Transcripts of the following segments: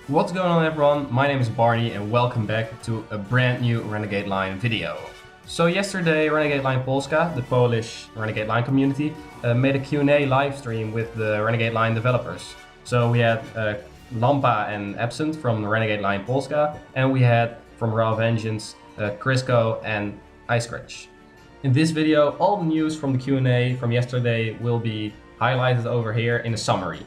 What's going on everyone, my name is Barney and welcome back to a brand new Renegade Line video. So yesterday Renegade Line Polska, the Polish Renegade Line community, made a Q&A live stream with the Renegade Line developers. So we had Lampa and Absent from the Renegade Line Polska, and we had from Raw Vengeance, Crisco and Icecratch. In this video, all the news from the Q&A from yesterday will be highlighted over here in a summary.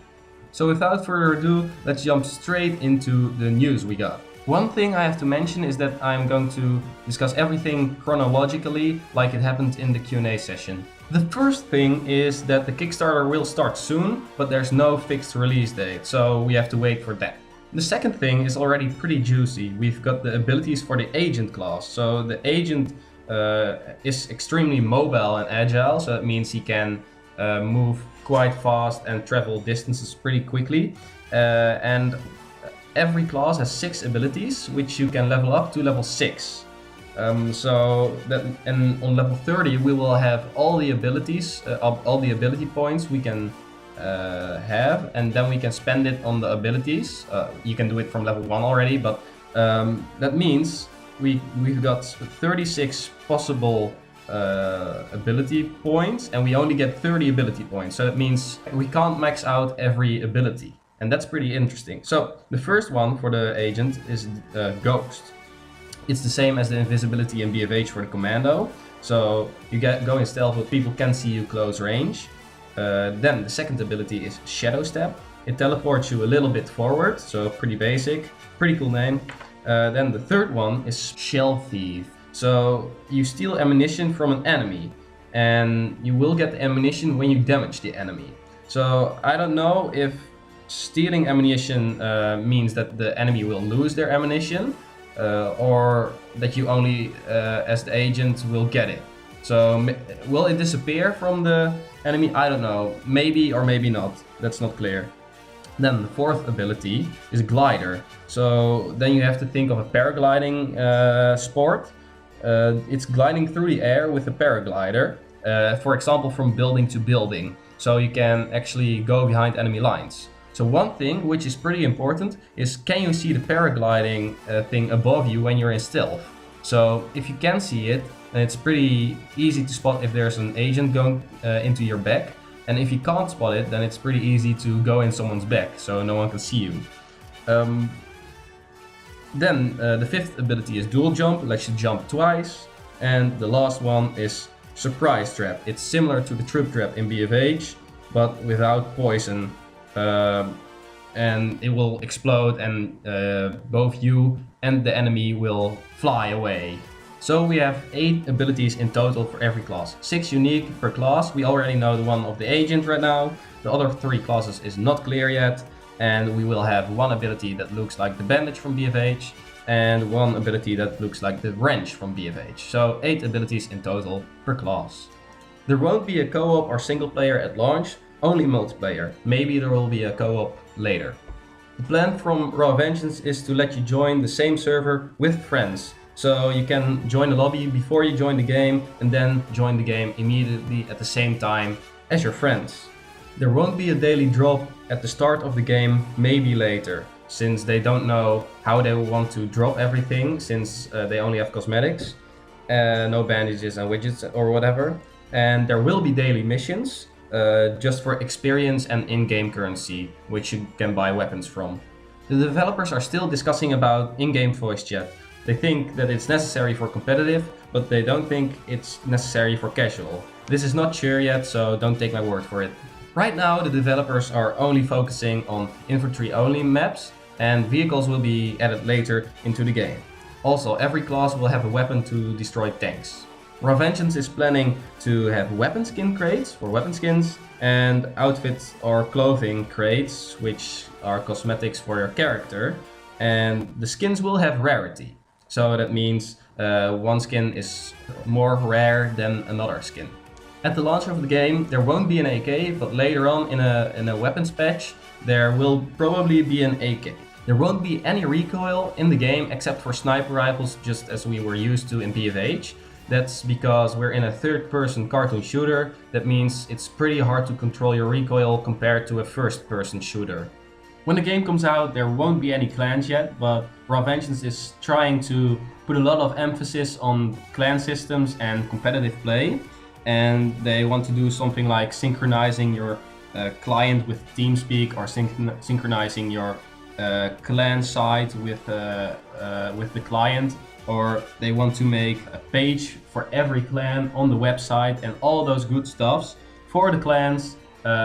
So without further ado, let's jump straight into the news we got. One thing I have to mention is that I'm going to discuss everything chronologically like it happened in the Q&A session. The first thing is that the Kickstarter will start soon, but there's no fixed release date, so we have to wait for that. The second thing is already pretty juicy. We've got the abilities for the Agent class. So the Agent is extremely mobile and agile, so that means he can move quite fast and travel distances pretty quickly. And every class has 6 abilities, which you can level up to level 6. And on level 30 we will have all the abilities, all the ability points we can have, and then we can spend it on the abilities. You can do it from level 1 already, but that means we've got 36 possible ability points, and we only get 30 ability points, so that means we can't max out every ability, and that's pretty interesting. So the first one for the Agent is Ghost. It's the same as the invisibility and BFH for the Commando, so you go in stealth but people can see you close range. Then the second ability is Shadow Step. It teleports you a little bit forward, so pretty basic, pretty cool name. Then the third one is Shell Thief. So you steal ammunition from an enemy, and you will get the ammunition when you damage the enemy. So I don't know if stealing ammunition means that the enemy will lose their ammunition, or that you only, as the Agent, will get it. So will it disappear from the enemy? I don't know. Maybe or maybe not. That's not clear. Then the fourth ability is Glider. So then you have to think of a paragliding sport. It's gliding through the air with a paraglider, for example from building to building, so you can actually go behind enemy lines. So one thing which is pretty important is, can you see the paragliding thing above you when you're in stealth? So if you can see it, then it's pretty easy to spot if there's an Agent going into your back, and if you can't spot it, then it's pretty easy to go in someone's back so no one can see you. Then the fifth ability is Dual Jump, lets you jump twice. And the last one is Surprise Trap. It's similar to the Troop Trap in BFH, but without poison. And it will explode, and both you and the enemy will fly away. So we have 8 abilities in total for every class. 6 unique per class. We already know the one of the Agent right now. The other 3 classes is not clear yet. And we will have 1 ability that looks like the Bandage from BFH, and 1 ability that looks like the Wrench from BFH. So 8 abilities in total per class. There won't be a co-op or single player at launch, only multiplayer. Maybe there will be a co-op later. The plan from Raw Vengeance is to let you join the same server with friends. So you can join the lobby before you join the game, and then join the game immediately at the same time as your friends. There won't be a daily drop at the start of the game, maybe later, since they don't know how they will want to drop everything, since they only have cosmetics, no bandages and widgets or whatever. And there will be daily missions, just for experience and in-game currency, which you can buy weapons from. The developers are still discussing about in-game voice chat. They think that it's necessary for competitive, but they don't think it's necessary for casual. This is not sure yet, so don't take my word for it. Right now the developers are only focusing on infantry only maps, and vehicles will be added later into the game. Also, every class will have a weapon to destroy tanks. Raw Vengeance is planning to have weapon skin crates for weapon skins, and outfits or clothing crates, which are cosmetics for your character, and the skins will have rarity. So that means one skin is more rare than another skin. At the launch of the game, there won't be an AK, but later on in a weapons patch, there will probably be an AK. There won't be any recoil in the game except for sniper rifles, just as we were used to in BFH. That's because we're in a third-person cartoon shooter. That means it's pretty hard to control your recoil compared to a first-person shooter. When the game comes out, there won't be any clans yet, but Raw Vengeance is trying to put a lot of emphasis on clan systems and competitive play, and they want to do something like synchronizing your client with TeamSpeak, or synchronizing your clan site with the client, or they want to make a page for every clan on the website and all those good stuffs for the clans,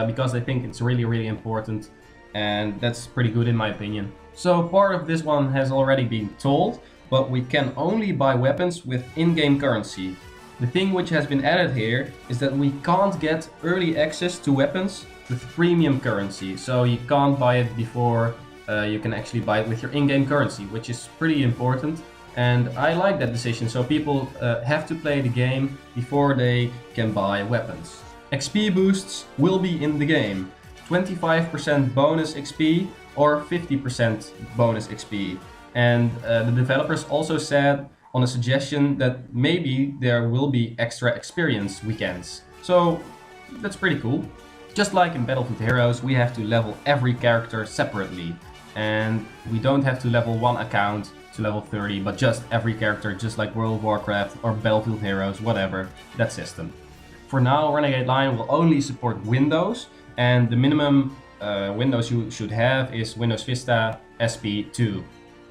because they think it's really important, and that's pretty good in my opinion. So part of this one has already been told, but we can only buy weapons with in-game currency. The thing which has been added here is that we can't get early access to weapons with premium currency, so you can't buy it before you can actually buy it with your in-game currency, which is pretty important. And I like that decision, so people have to play the game before they can buy weapons. XP boosts will be in the game. 25% bonus XP or 50% bonus XP. And the developers also said on a suggestion that maybe there will be extra experience weekends. So that's pretty cool. Just like in Battlefield Heroes, we have to level every character separately. And we don't have to level one account to level 30, but just every character, just like World of Warcraft or Battlefield Heroes, whatever, that system. For now, Renegade Line will only support Windows, and the minimum Windows you should have is Windows Vista SP2.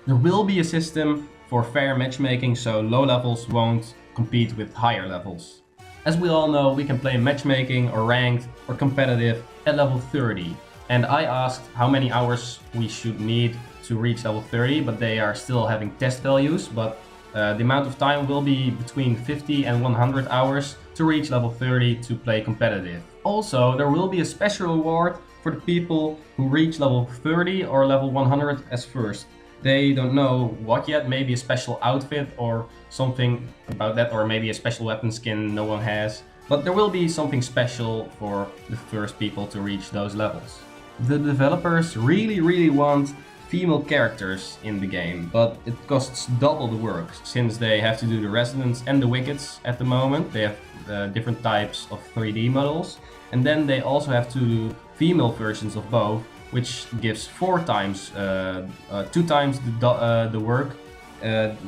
There will be a system for fair matchmaking, so low levels won't compete with higher levels. As we all know, we can play matchmaking or ranked or competitive at level 30. And I asked how many hours we should need to reach level 30, but they are still having test values. But the amount of time will be between 50 and 100 hours to reach level 30 to play competitive. Also, there will be a special reward for the people who reach level 30 or level 100 as first. They don't know what yet, maybe a special outfit or something about that, or maybe a special weapon skin no one has. But there will be something special for the first people to reach those levels. The developers really want female characters in the game, but it costs double the work, since they have to do the residents and the wickets at the moment. They have different types of 3D models, and then they also have to do female versions of both, which gives 2 times the work,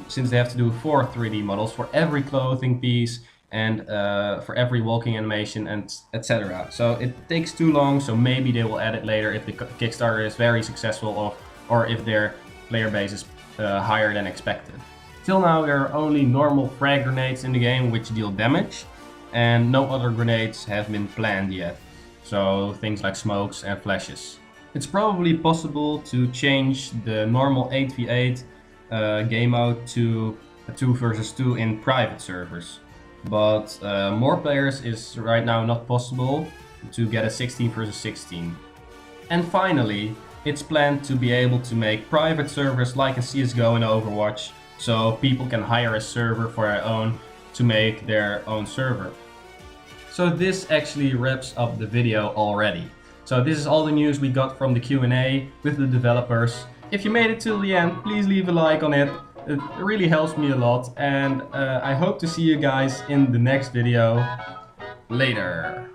since they have to do 4 3D models for every clothing piece and for every walking animation and etc. So it takes too long, so maybe they will add it later if the Kickstarter is very successful, or if their player base is higher than expected. Till now there are only normal frag grenades in the game which deal damage, and no other grenades have been planned yet. So things like smokes and flashes. It's probably possible to change the normal 8v8 game mode to a 2 versus 2 in private servers. But more players is right now not possible to get a 16 versus 16. And finally, it's planned to be able to make private servers like in CSGO and Overwatch, so people can hire a server for their own to make their own server. So this actually wraps up the video already. So this is all the news we got from the Q&A with the developers. If you made it till the end, please leave a like on it. It really helps me a lot, and I hope to see you guys in the next video. Later.